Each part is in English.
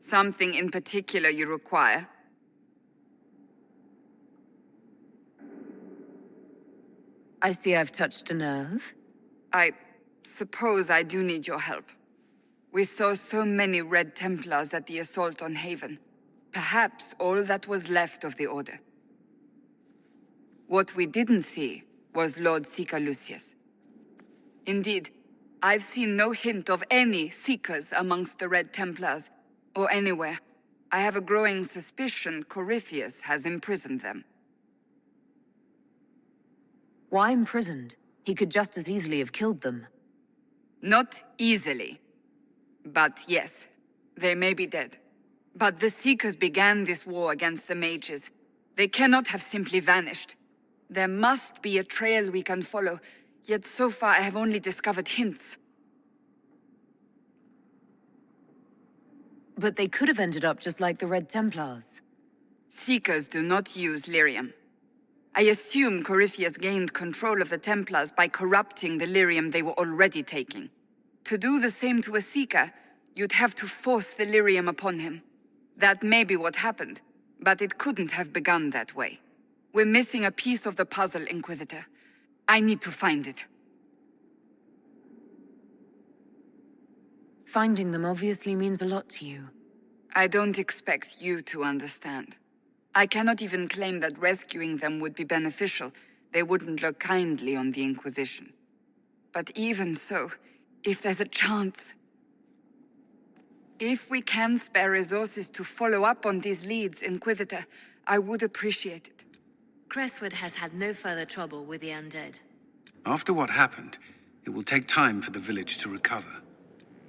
Something in particular you require? I see I've touched a nerve. I suppose I do need your help. We saw so many Red Templars at the assault on Haven. Perhaps all that was left of the Order. What we didn't see was Lord Seeker Lucius. Indeed, I've seen no hint of any Seekers amongst the Red Templars, or anywhere. I have a growing suspicion Corypheus has imprisoned them. Why imprisoned? He could just as easily have killed them. Not easily. But yes, they may be dead. But the Seekers began this war against the mages. They cannot have simply vanished. There must be a trail we can follow, yet so far I have only discovered hints. But they could have ended up just like the Red Templars. Seekers do not use lyrium. I assume Corypheus gained control of the Templars by corrupting the lyrium they were already taking. To do the same to a Seeker, you'd have to force the lyrium upon him. That may be what happened, but it couldn't have begun that way. We're missing a piece of the puzzle, Inquisitor. I need to find it. Finding them obviously means a lot to you. I don't expect you to understand. I cannot even claim that rescuing them would be beneficial. They wouldn't look kindly on the Inquisition. But even so, if there's a chance... If we can spare resources to follow up on these leads, Inquisitor, I would appreciate it. Crestwood has had no further trouble with the undead. After what happened, it will take time for the village to recover.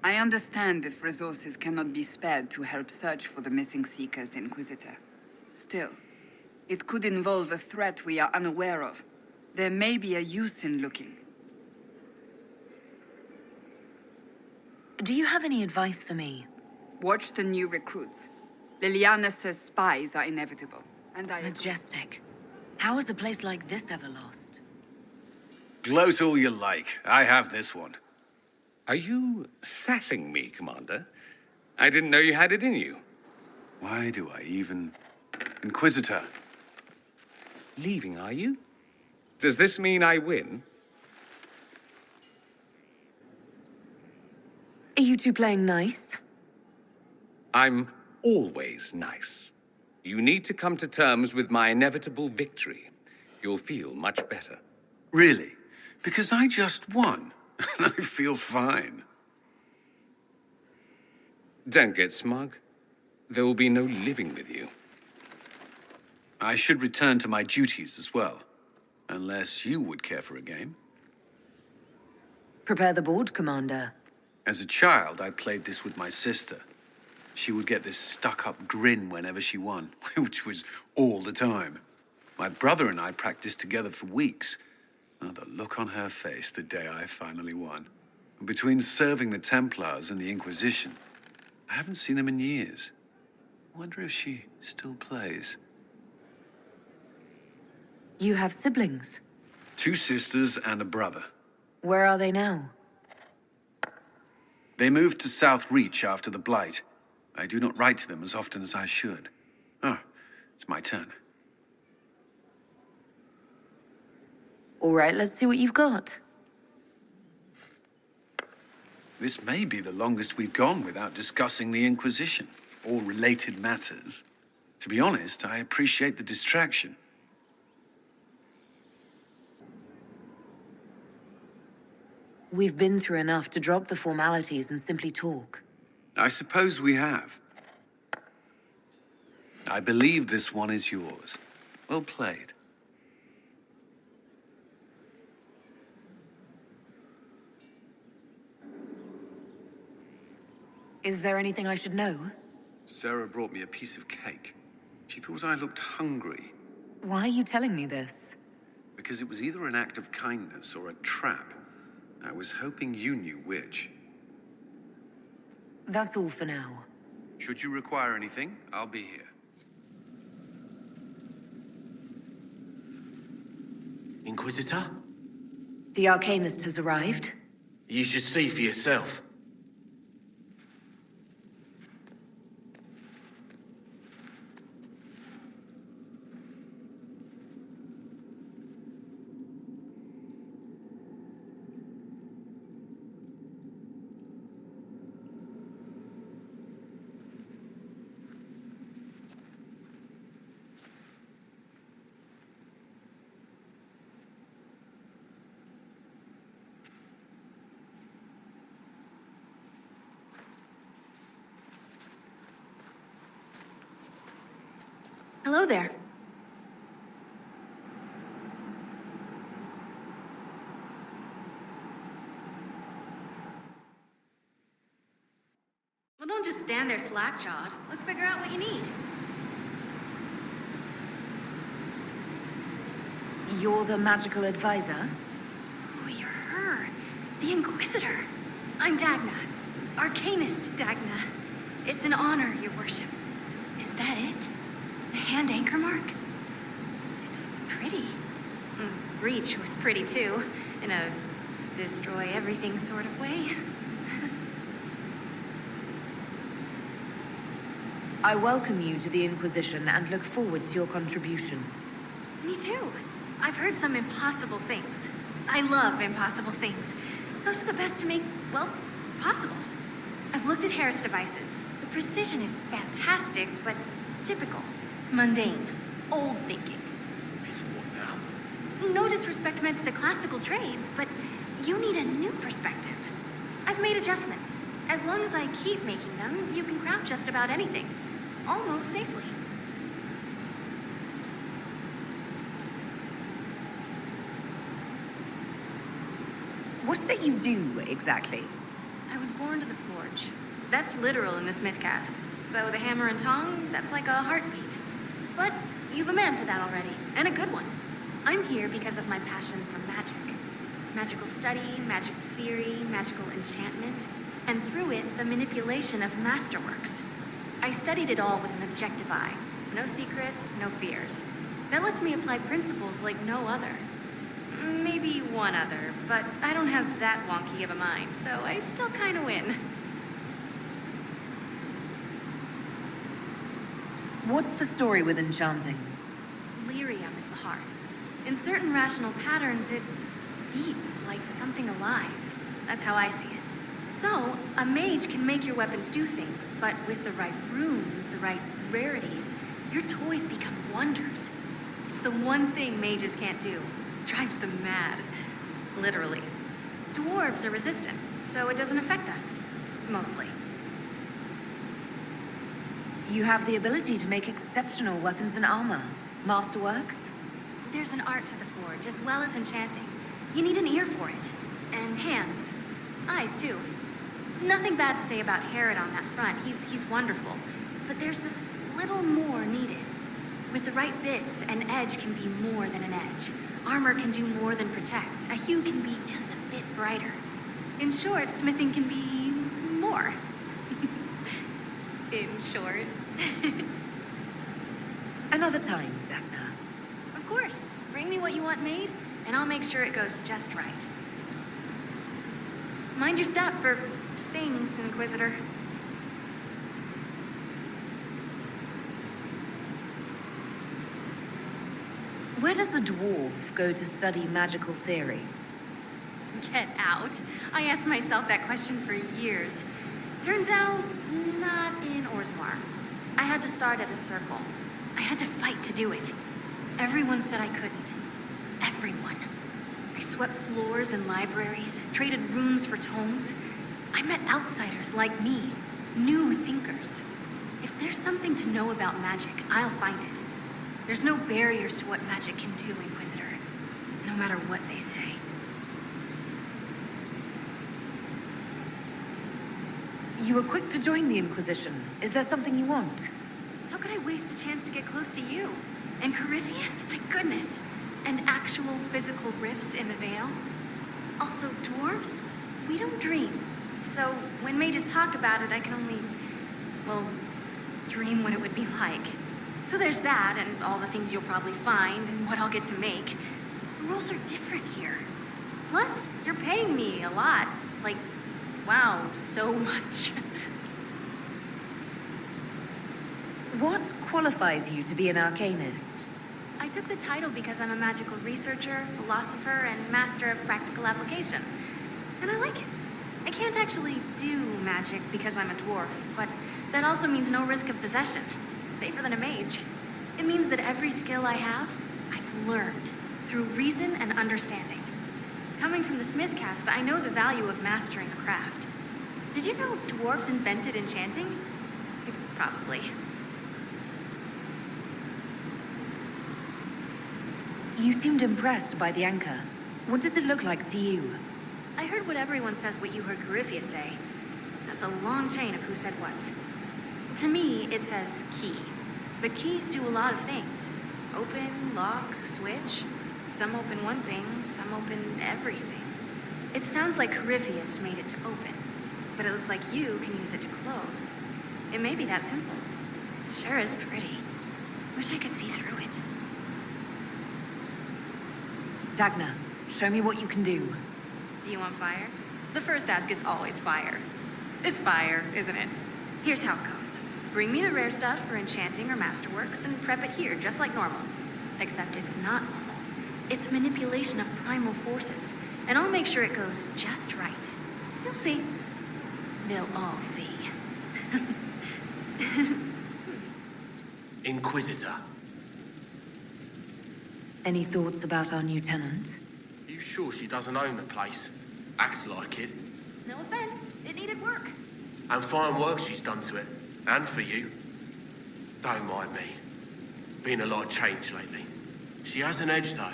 I understand if resources cannot be spared to help search for the missing Seekers, Inquisitor. Still, it could involve a threat we are unaware of. There may be a use in looking. Do you have any advice for me? Watch the new recruits. Liliana says spies are inevitable, and I agree. Majestic. How is a place like this ever lost? Gloat all you like. I have this one. Are you sassing me, Commander? I didn't know you had it in you. Why do I even... Inquisitor. Leaving, are you? Does this mean I win? Are you two playing nice? I'm always nice. You need to come to terms with my inevitable victory. You'll feel much better. Really? Because I just won. And I feel fine. Don't get smug. There will be no living with you. I should return to my duties as well. Unless you would care for a game. Prepare the board, Commander. As a child, I played this with my sister. She would get this stuck-up grin whenever she won, which was all the time. My brother and I practiced together for weeks. Oh, the look on her face the day I finally won. Between serving the Templars and the Inquisition, I haven't seen them in years. I wonder if she still plays. You have siblings? 2 sisters and a brother. Where are they now? They moved to South Reach after the Blight. I do not write to them as often as I should. Ah, it's my turn. All right, let's see what you've got. This may be the longest we've gone without discussing the Inquisition, or related matters. To be honest, I appreciate the distraction. We've been through enough to drop the formalities and simply talk. I suppose we have. I believe this one is yours. Well played. Is there anything I should know? Sarah brought me a piece of cake. She thought I looked hungry. Why are you telling me this? Because it was either an act of kindness or a trap. I was hoping you knew which. That's all for now. Should you require anything, I'll be here. Inquisitor? The Arcanist has arrived. You should see for yourself. Hello there. Well, don't just stand there slack-jawed. Let's figure out what you need. You're the magical advisor? Oh, you're her. The Inquisitor. I'm Dagna. Arcanist Dagna. It's an honor, your worship. Is that it? The hand anchor mark? It's pretty. Reach was pretty too, in a destroy everything sort of way. I welcome you to the Inquisition and look forward to your contribution. Me too. I've heard some impossible things. I love impossible things. Those are the best to make, well, possible. I've looked at Harriet's devices. The precision is fantastic, but typical. Mundane. Old thinking. Is what now? No disrespect meant to the classical trades, but you need a new perspective. I've made adjustments. As long as I keep making them, you can craft just about anything. Almost safely. What is it you do, exactly? I was born to the forge. That's literal in this mythcast. So the hammer and tongue, that's like a heartbeat. But you've a man for that already, and a good one. I'm here because of my passion for magic. Magical study, magical theory, magical enchantment, and through it, the manipulation of masterworks. I studied it all with an objective eye. No secrets, no fears. That lets me apply principles like no other. Maybe one other, but I don't have that wonky of a mind, so I still kind of win. What's the story with enchanting? Lyrium is the heart. In certain rational patterns, it beats like something alive. That's how I see it. So, a mage can make your weapons do things, but with the right runes, the right rarities, your toys become wonders. It's the one thing mages can't do. Drives them mad. Literally. Dwarves are resistant, so it doesn't affect us. Mostly. You have the ability to make exceptional weapons and armor. Masterworks? There's an art to the forge, as well as enchanting. You need an ear for it. And hands. Eyes, too. Nothing bad to say about Harriet on that front. He's wonderful. But there's this little more needed. With the right bits, an edge can be more than an edge. Armor can do more than protect. A hue can be just a bit brighter. In short, smithing can be more. In short. Another time, Dagna. Of course. Bring me what you want made, and I'll make sure it goes just right. Mind your step for things, Inquisitor. Where does a dwarf go to study magical theory? Get out. I asked myself that question for years. Turns out, not in Orzammar. I had to start at a circle. I had to fight to do it. Everyone said I couldn't. Everyone. I swept floors in libraries, traded runes for tomes. I met outsiders like me, new thinkers. If there's something to know about magic, I'll find it. There's no barriers to what magic can do, Inquisitor, no matter what they say. You were quick to join the Inquisition. Is there something you want? How could I waste a chance to get close to you? And Corypheus? My goodness. And actual physical rifts in the Veil? Also, dwarves? We don't dream. So, when mages talk about it, I can only, well, dream what it would be like. So there's that, and all the things you'll probably find, and what I'll get to make. The rules are different here. Plus, you're paying me a lot. Like, wow, so much. What qualifies you to be an arcanist? I took the title because I'm a magical researcher, philosopher, and master of practical application. And I like it. I can't actually do magic because I'm a dwarf, but that also means no risk of possession. Safer than a mage. It means that every skill I have, I've learned through reason and understanding. Coming from the smith caste, I know the value of mastering a craft. Did you know dwarves invented enchanting? Probably. You seemed impressed by the anchor. What does it look like to you? I heard what everyone says what you heard Coryphia say. That's a long chain of who said what. To me, it says key. But keys do a lot of things. Open, lock, switch. Some open one thing, some open everything. It sounds like Coryphius made it to open, but it looks like you can use it to close. It may be that simple. It sure is pretty. Wish I could see through it. Dagna, show me what you can do. Do you want fire? The first ask is always fire. It's fire, isn't it? Here's how it goes. Bring me the rare stuff for enchanting or masterworks and prep it here, just like normal. Except it's not normal. It's manipulation of primal forces, and I'll make sure it goes just right. You'll see. They'll all see. Inquisitor. Any thoughts about our new tenant? You sure she doesn't own the place? Acts like it. No offense, it needed work. And fine work she's done to it. And for you. Don't mind me. Been a lot of change lately. She has an edge, though.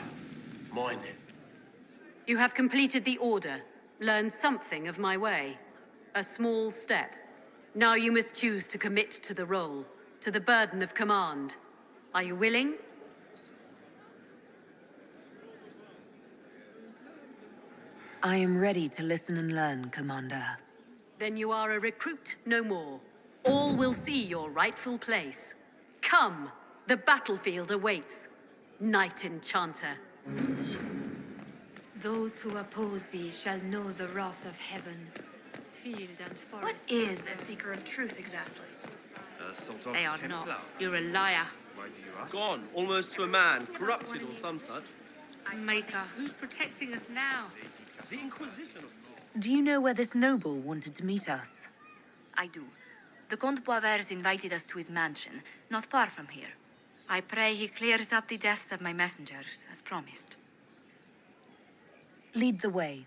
Mind it. You have completed the order, learned something of my way. A small step. Now you must choose to commit to the role, to the burden of command. Are you willing? I am ready to listen and learn, Commander. Then you are a recruit no more. All will see your rightful place. Come, the battlefield awaits. Knight Enchanter. Those who oppose thee shall know the wrath of heaven. Field and forest. What is a seeker of truth exactly? Sort of They are Templar. not. You're a liar. Why do you ask? Gone, almost to a man, corrupted or some such. Maker, who's protecting us now? The Inquisition, of course. Do you know where this noble wanted to meet us? I do. The Comte Boisvert invited us to his mansion, not far from here. I pray he clears up the deaths of my messengers, as promised. Lead the way.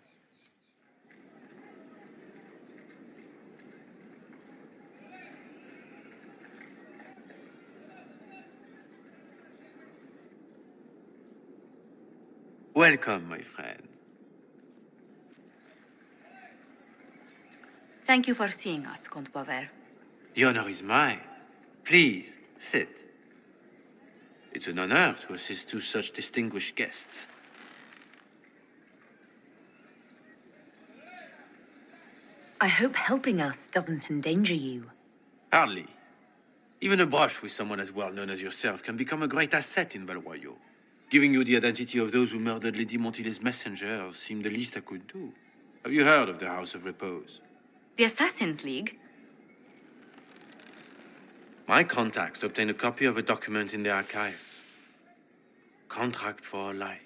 Welcome, my friend. Thank you for seeing us, Comte Boisvert. The honor is mine. Please, sit. It's an honor to assist two such distinguished guests. I hope helping us doesn't endanger you. Hardly. Even a brush with someone as well known as yourself can become a great asset in Valroyo. Giving you the identity of those who murdered Lady Montily's messengers seemed the least I could do. Have you heard of the House of Repose? The Assassin's League? My contacts obtained a copy of a document in the archives. Contract for life.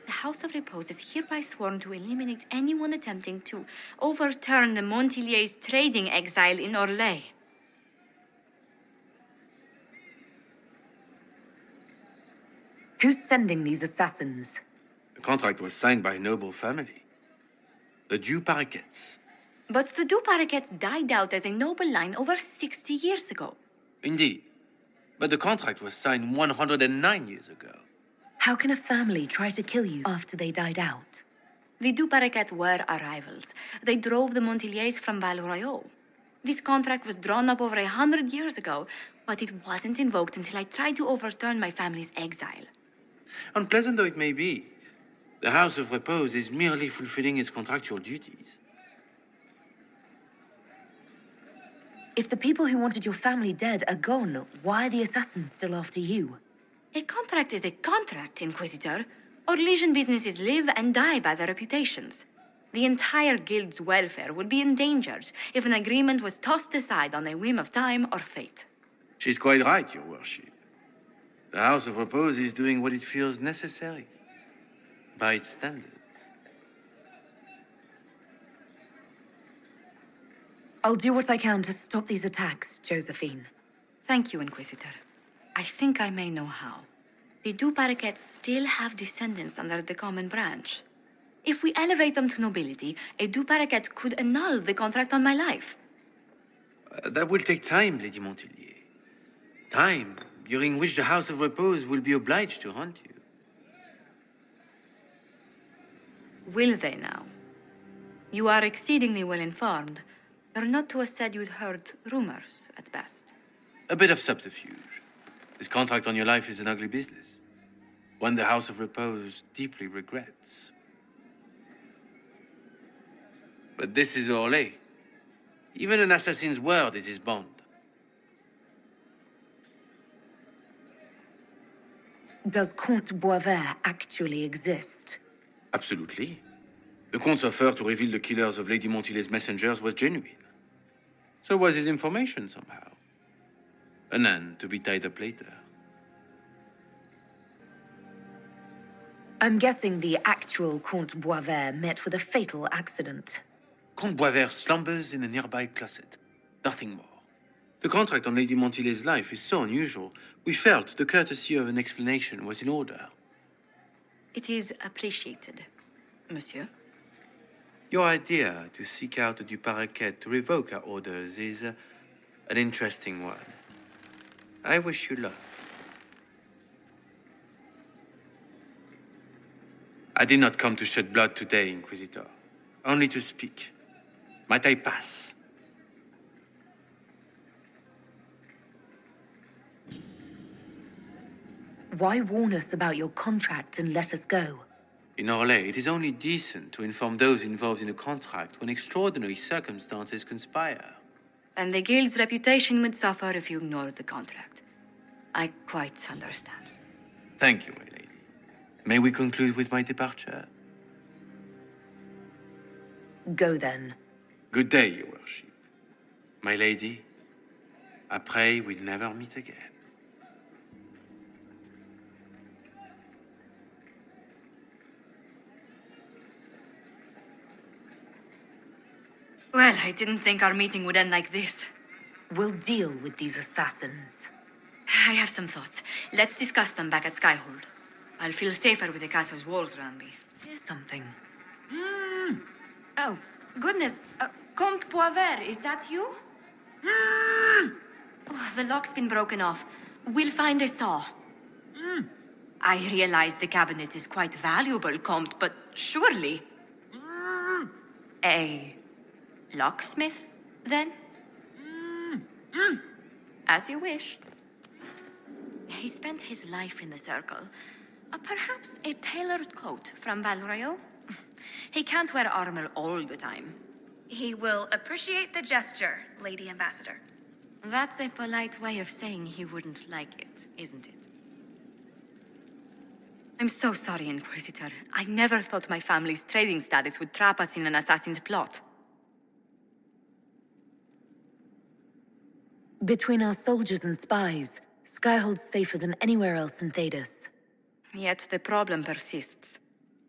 The House of Repose is hereby sworn to eliminate anyone attempting to overturn the Montilier's trading exile in Orlais. Who's sending these assassins? The contract was signed by a noble family. The Du Paraquets. But the Du Paraquets died out as a noble line over 60 years ago. Indeed. But the contract was signed 109 years ago. How can a family try to kill you after they died out? The Du Paraquets were our rivals. They drove the Montiliers from Valroyo. This contract was drawn up over 100 years ago, but it wasn't invoked until I tried to overturn my family's exile. Unpleasant though it may be, the House of Repose is merely fulfilling its contractual duties. If the people who wanted your family dead are gone, why are the assassins still after you? A contract is a contract, Inquisitor. Our Legion businesses live and die by their reputations. The entire guild's welfare would be endangered if an agreement was tossed aside on a whim of time or fate. She's quite right, Your Worship. The House of Repose is doing what it feels necessary, by its standards. I'll do what I can to stop these attacks, Josephine. Thank you, Inquisitor. I think I may know how. The Du Paraquets still have descendants under the common branch. If we elevate them to nobility, a Du Paraquet could annul the contract on my life. That will take time, Lady Montilyet. Time, during which the House of Repose will be obliged to hunt you. Will they now? You are exceedingly well informed. You're not to have said you'd heard rumors, at best. A bit of subterfuge. This contract on your life is an ugly business. One the House of Repose deeply regrets. But this is Orlais. Even an assassin's word is his bond. Does Comte Boisvert actually exist? Absolutely. The Comte's offer to reveal the killers of Lady Montilet's messengers was genuine. So was his information somehow. An end to be tied up later. I'm guessing the actual Comte Boisvert met with a fatal accident. Comte Boisvert slumbers in a nearby closet. Nothing more. The contract on Lady Montilet's life is so unusual, we felt the courtesy of an explanation was in order. It is appreciated, monsieur. Your idea to seek out the du Paraquet to revoke our orders is an interesting one. I wish you luck. I did not come to shed blood today, Inquisitor. Only to speak. Might I pass? Why warn us about your contract and let us go? In Orlais, it is only decent to inform those involved in a contract when extraordinary circumstances conspire. And the guild's reputation would suffer if you ignored the contract. I quite understand. Thank you, my lady. May we conclude with my departure? Go then. Good day, your worship. My lady, I pray we never meet again. Well, I didn't think our meeting would end like this. We'll deal with these assassins. I have some thoughts. Let's discuss them back at Skyhold. I'll feel safer with the castle's walls around me. Here's something. Oh, goodness. Comte Boisvert, is that you? Oh, the lock's been broken off. We'll find a saw. I realize the cabinet is quite valuable, Comte, but surely... A locksmith, then? As you wish. He spent his life in the circle. Perhaps a tailored coat from Valrayo? He can't wear armor all the time. He will appreciate the gesture, Lady Ambassador. That's a polite way of saying he wouldn't like it, isn't it? I'm so sorry, Inquisitor. I never thought my family's trading status would trap us in an assassin's plot. Between our soldiers and spies, Skyhold's safer than anywhere else in Thedas. Yet the problem persists.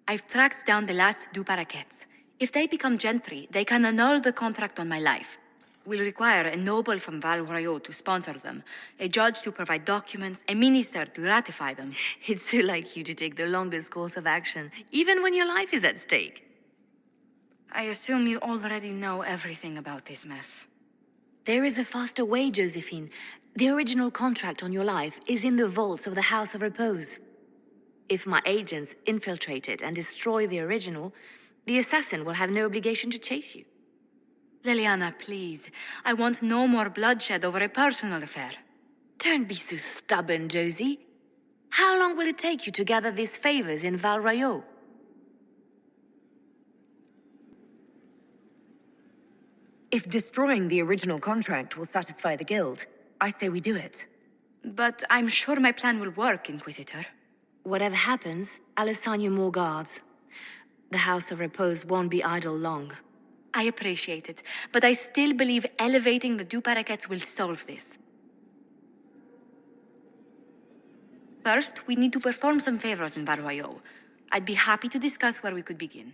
I've tracked down the last du Paraquets. If they become gentry, they can annul the contract on my life. We'll require a noble from Valrayo to sponsor them, a judge to provide documents, a minister to ratify them. It's so like you to take the longest course of action, even when your life is at stake. I assume you already know everything about this mess. There is a faster way, Josephine. The original contract on your life is in the vaults of the House of Repose. If my agents infiltrate it and destroy the original, the assassin will have no obligation to chase you. Liliana, please. I want no more bloodshed over a personal affair. Don't be so stubborn, Josie. How long will it take you to gather these favors in Valrayo? If destroying the original contract will satisfy the guild, I say we do it. But I'm sure my plan will work, Inquisitor. Whatever happens, I'll assign you more guards. The House of Repose won't be idle long. I appreciate it, but I still believe elevating the du Paraquets will solve this. First, we need to perform some favors in Valrayo. I'd be happy to discuss where we could begin.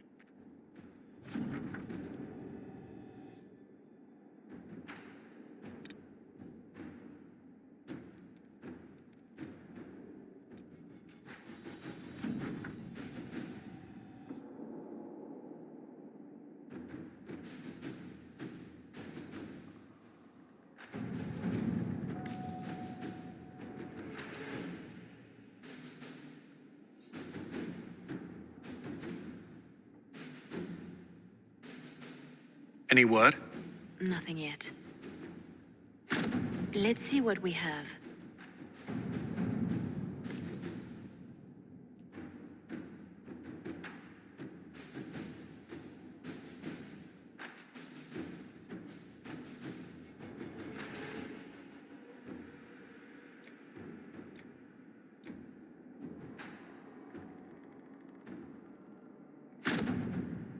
Any word? Nothing yet. Let's see what we have.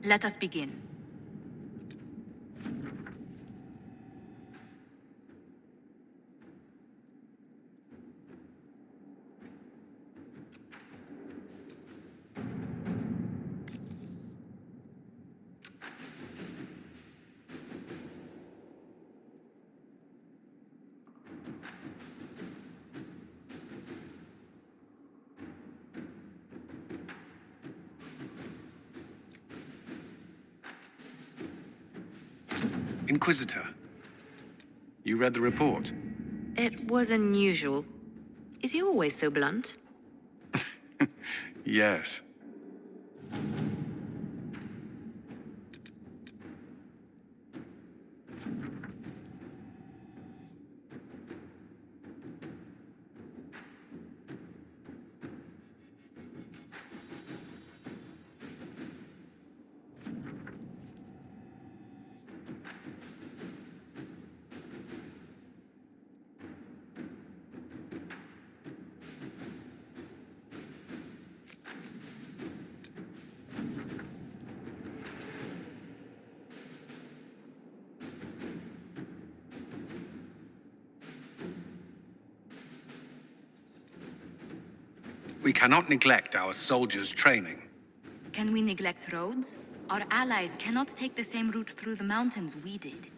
Let us begin. Inquisitor, you read the report? It was unusual. Is he always so blunt? Yes. We cannot neglect our soldiers' training. Can we neglect roads? Our allies cannot take the same route through the mountains we did.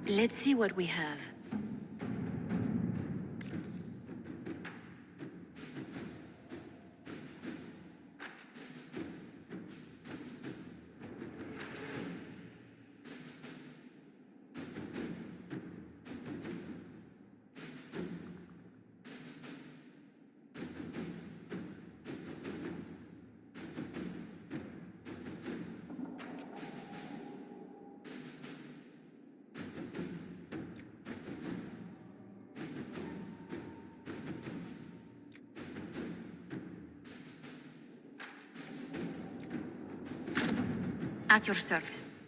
Let's see what we have. At your service.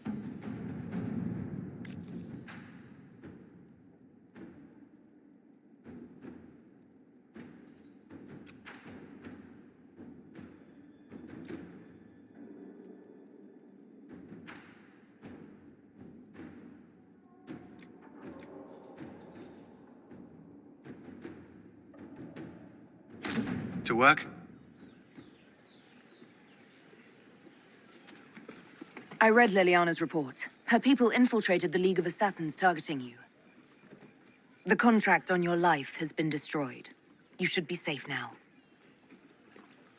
To work? I read Liliana's report. Her people infiltrated the League of Assassins targeting you. The contract on your life has been destroyed. You should be safe now.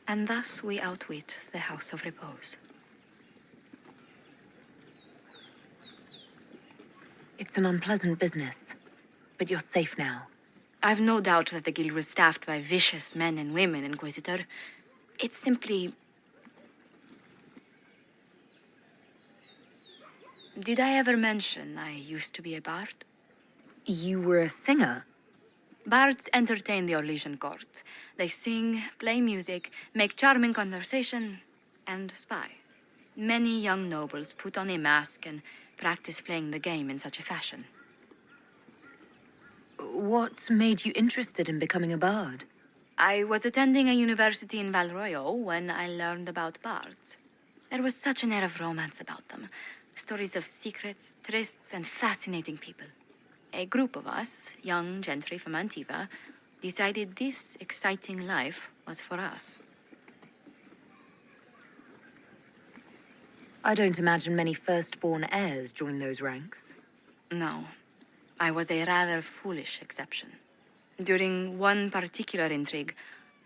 And thus we outwit the House of Repose. It's an unpleasant business, but you're safe now. I've no doubt that the guild was staffed by vicious men and women, Inquisitor. It's simply... Did I ever mention I used to be a bard? You were a singer? Bards entertain the Orlesian court. They sing, play music, make charming conversation, and spy. Many young nobles put on a mask and practice playing the game in such a fashion. What made you interested in becoming a bard? I was attending a university in Valroyo when I learned about bards. There was such an air of romance about them. Stories of secrets, trysts, and fascinating people. A group of us, young gentry from Antiva, decided this exciting life was for us. I don't imagine many firstborn heirs join those ranks. No. I was a rather foolish exception. During one particular intrigue,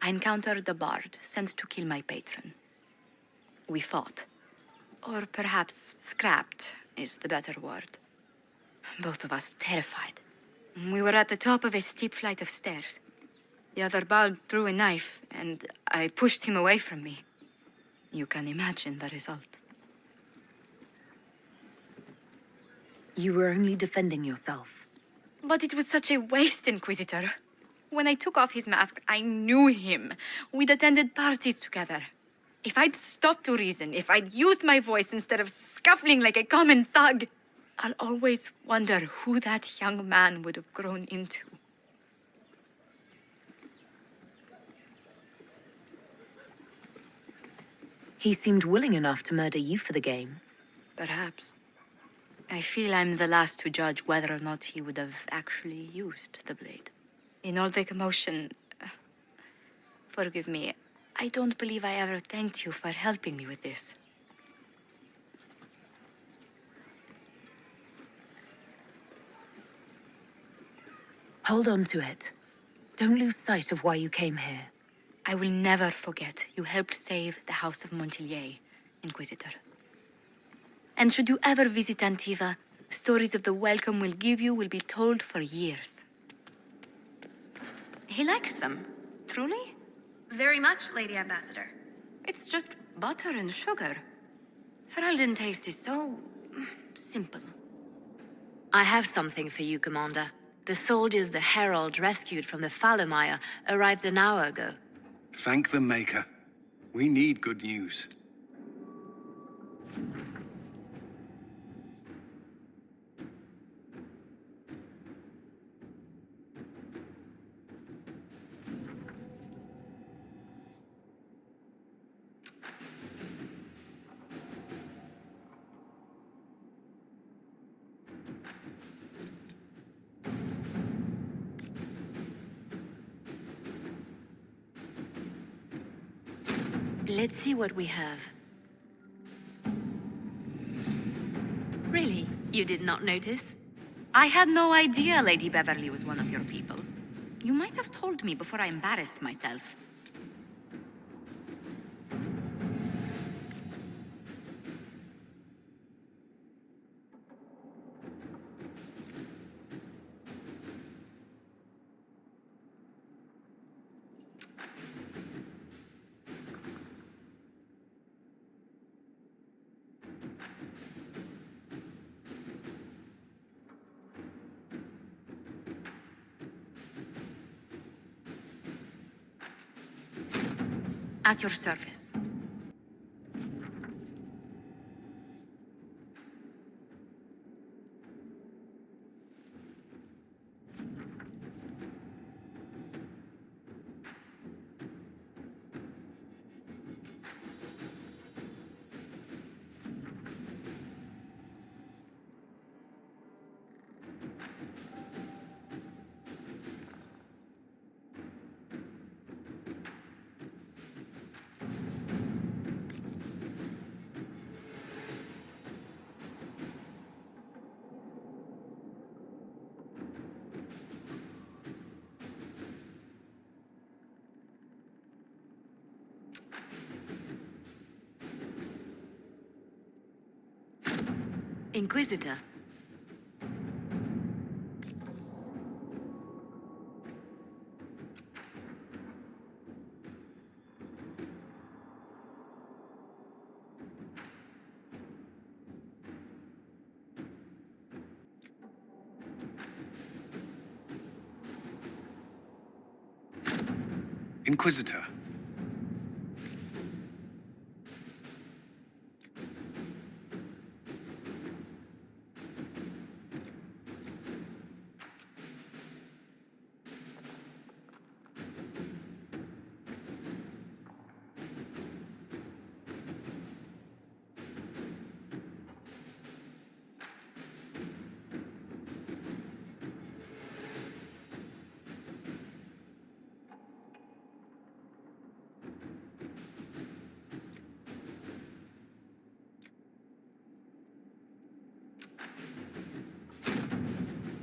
I encountered a bard sent to kill my patron. We fought. Or perhaps scrapped is the better word. Both of us terrified. We were at the top of a steep flight of stairs. The other bard drew a knife, and I pushed him away from me. You can imagine the result. You were only defending yourself. But it was such a waste, Inquisitor. When I took off his mask, I knew him. We'd attended parties together. If I'd stopped to reason, if I'd used my voice instead of scuffling like a common thug, I'll always wonder who that young man would have grown into. He seemed willing enough to murder you for the game. Perhaps. I feel I'm the last to judge whether or not he would have actually used the blade. In all the commotion... forgive me, I don't believe I ever thanked you for helping me with this. Hold on to it. Don't lose sight of why you came here. I will never forget you helped save the House of Montilyet, Inquisitor. And should you ever visit Antiva, stories of the welcome we'll give you will be told for years. He likes them, truly? Very much, Lady Ambassador. It's just butter and sugar. Ferelden taste is so... simple. I have something for you, Commander. The soldiers the Herald rescued from the Falomire arrived an hour ago. Thank the Maker. We need good news. Let's see what we have. Really? You did not notice? I had no idea Lady Beverly was one of your people. You might have told me before I embarrassed myself. At your service. Inquisitor. Inquisitor.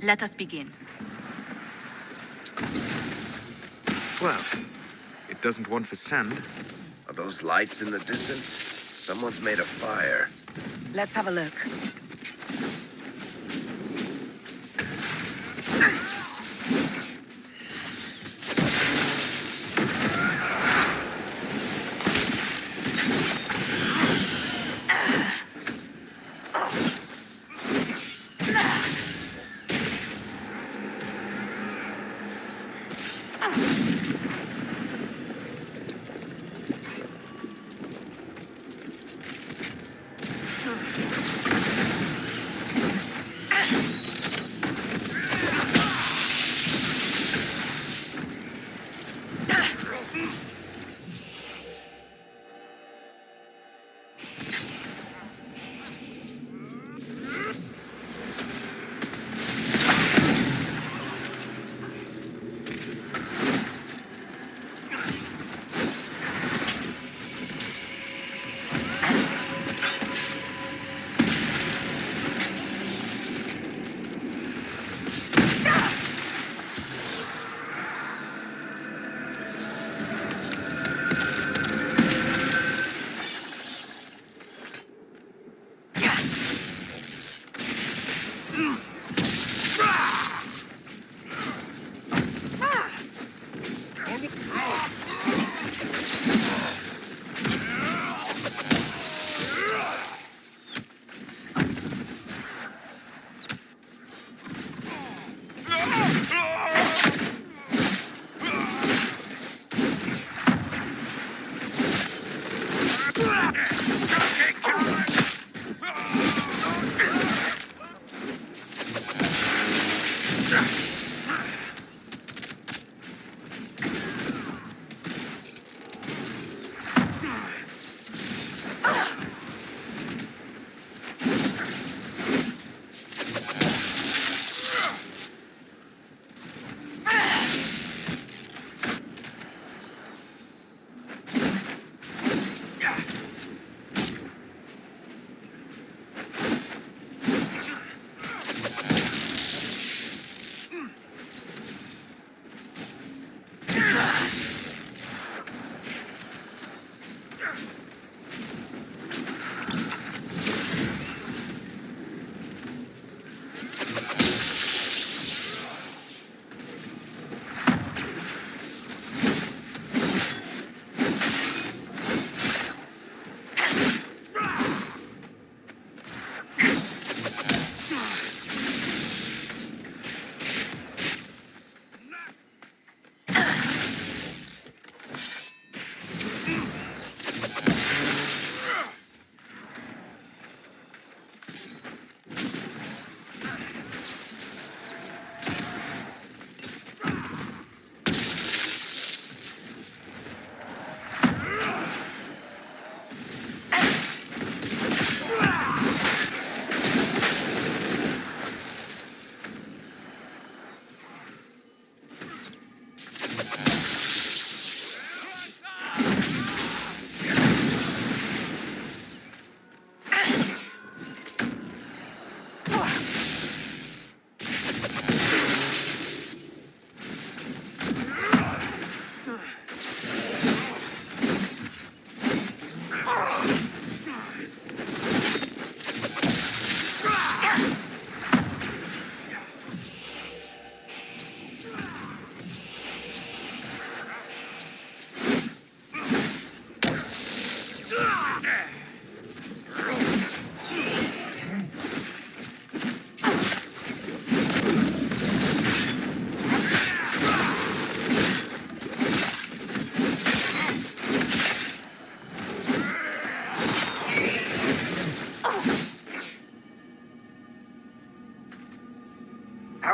Let us begin. Well, it doesn't want for sand. Are those lights in the distance? Someone's made a fire. Let's have a look.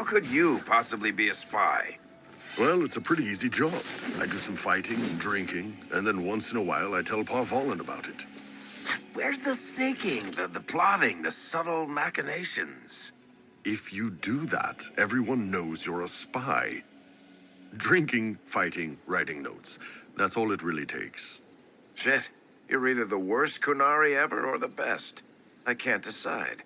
How could you possibly be a spy? Well, it's a pretty easy job. I do some fighting and drinking, and then once in a while I tell Pa Valen about it. Where's the sneaking, the plotting, the subtle machinations? If you do that, everyone knows you're a spy. Drinking, fighting, writing notes. That's all it really takes. Shit, you're either the worst Kunari ever or the best. I can't decide.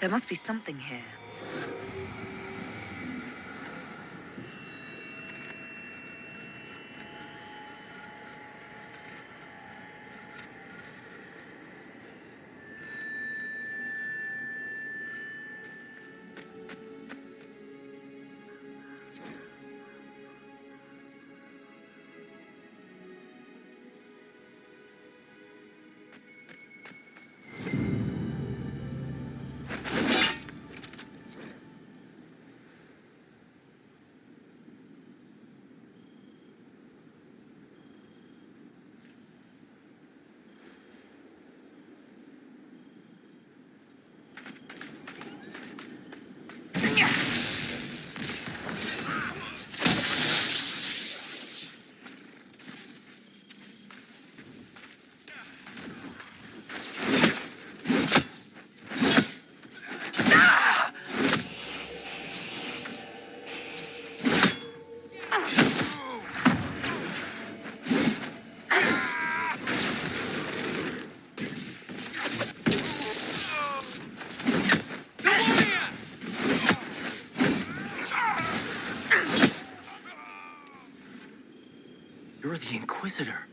There must be something here. You're the Inquisitor.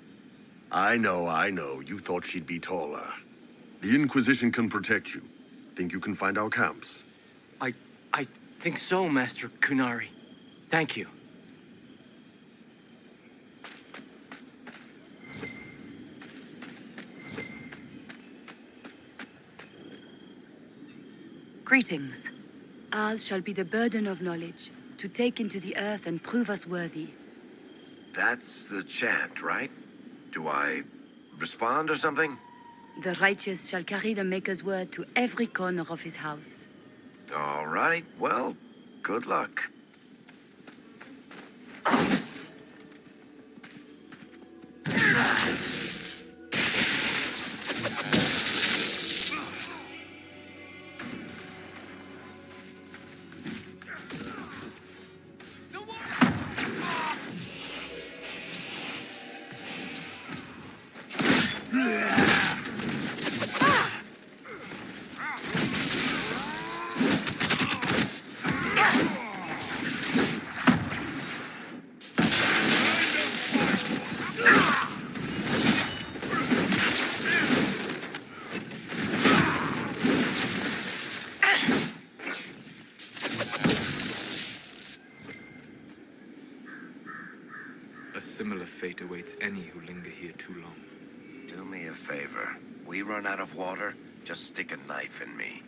I know. You thought she'd be taller. The Inquisition can protect you. Think you can find our camps? I think so, Master Kunari. Thank you. Greetings. Ours shall be the burden of knowledge, to take into the earth and prove us worthy. That's the chant, right? Do I respond or something? The righteous shall carry the Maker's word to every corner of his house. All right, well, good luck. A similar fate awaits any who linger here too long. Do me a favor. We run out of water, just stick a knife in me.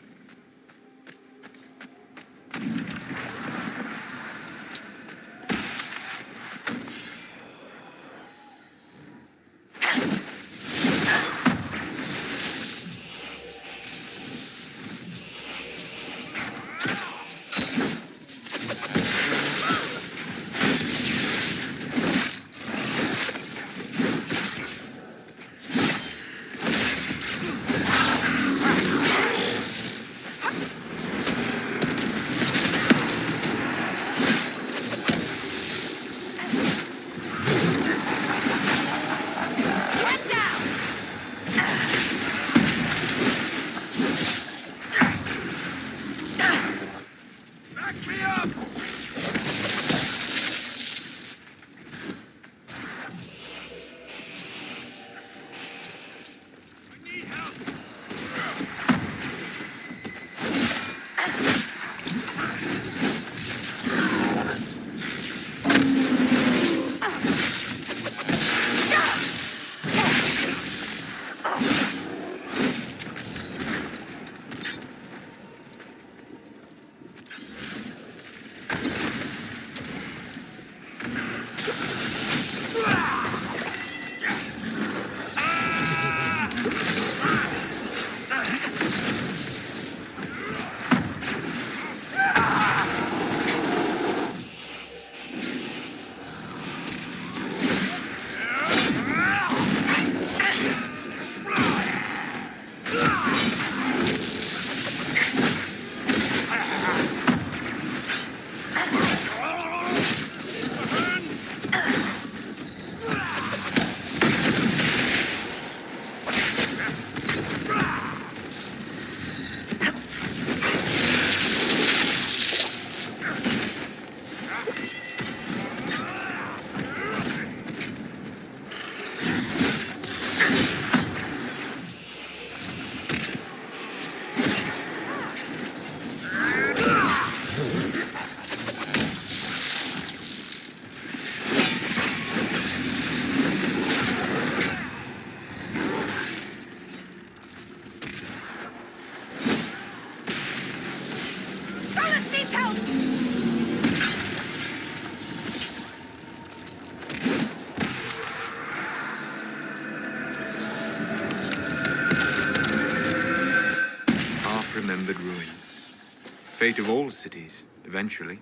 Fate of all cities, eventually.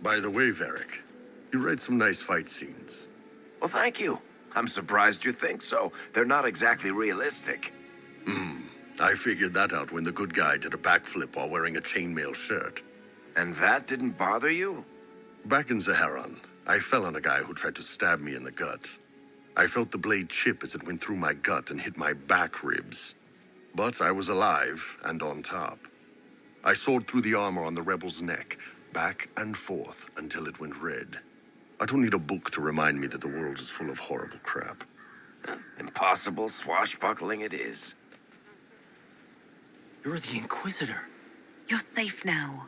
By the way, Varric, you write some nice fight scenes. Well, thank you. I'm surprised you think so. They're not exactly realistic. I figured that out when the good guy did a backflip while wearing a chainmail shirt. And that didn't bother you? Back in Zaharan, I fell on a guy who tried to stab me in the gut. I felt the blade chip as it went through my gut and hit my back ribs. But I was alive and on top. I soared through the armor on the rebel's neck, back and forth until it went red. I don't need a book to remind me that the world is full of horrible crap. Impossible swashbuckling it is. You're the Inquisitor. You're safe now.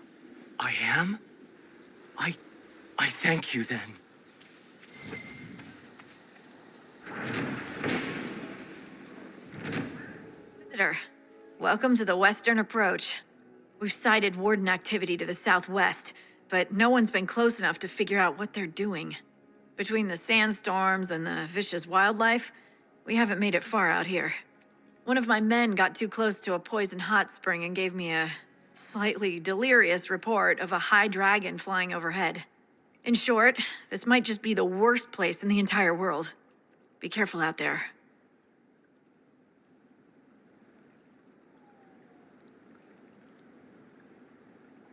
I am? I thank you then. Visitor, welcome to the Western Approach. We've sighted Warden activity to the southwest, but no one's been close enough to figure out what they're doing. Between the sandstorms and the vicious wildlife, we haven't made it far out here. One of my men got too close to a poison hot spring and gave me a slightly delirious report of a high dragon flying overhead. In short, this might just be the worst place in the entire world. Be careful out there.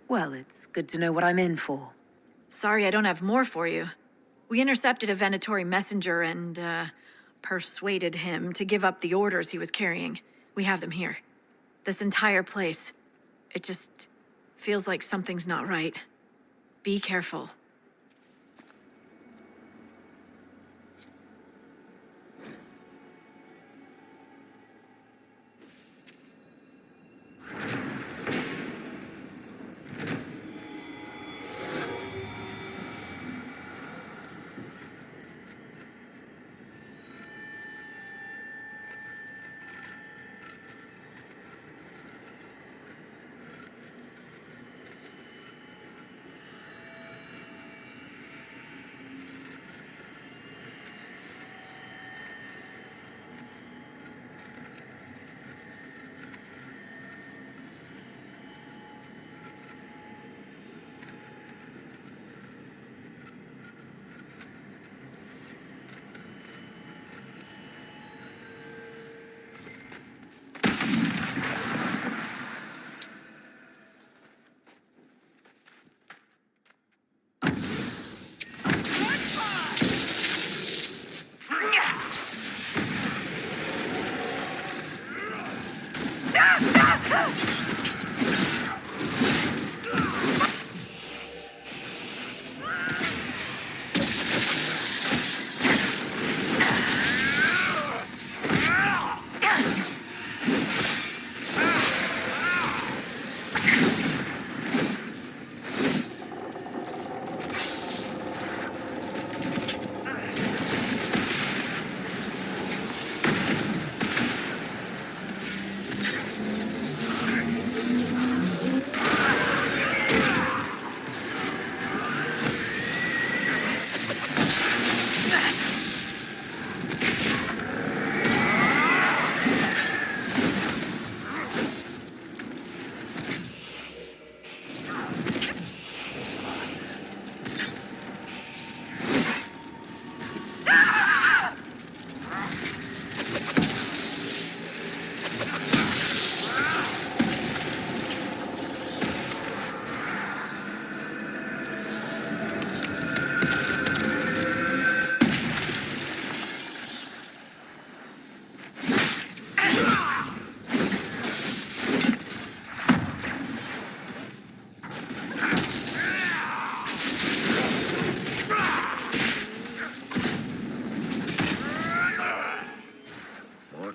Well, it's good to know what I'm in for. Sorry I don't have more for you. We intercepted a Venatori messenger and, persuaded him to give up the orders he was carrying. We have them here. This entire place. It just feels like something's not right. Be careful.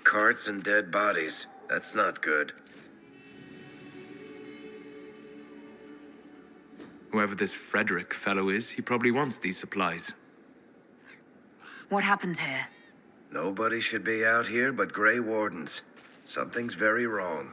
Carts and dead bodies. That's not good. Whoever this Frederick fellow is, he probably wants these supplies. What happened here? Nobody should be out here but Grey Wardens. Something's very wrong.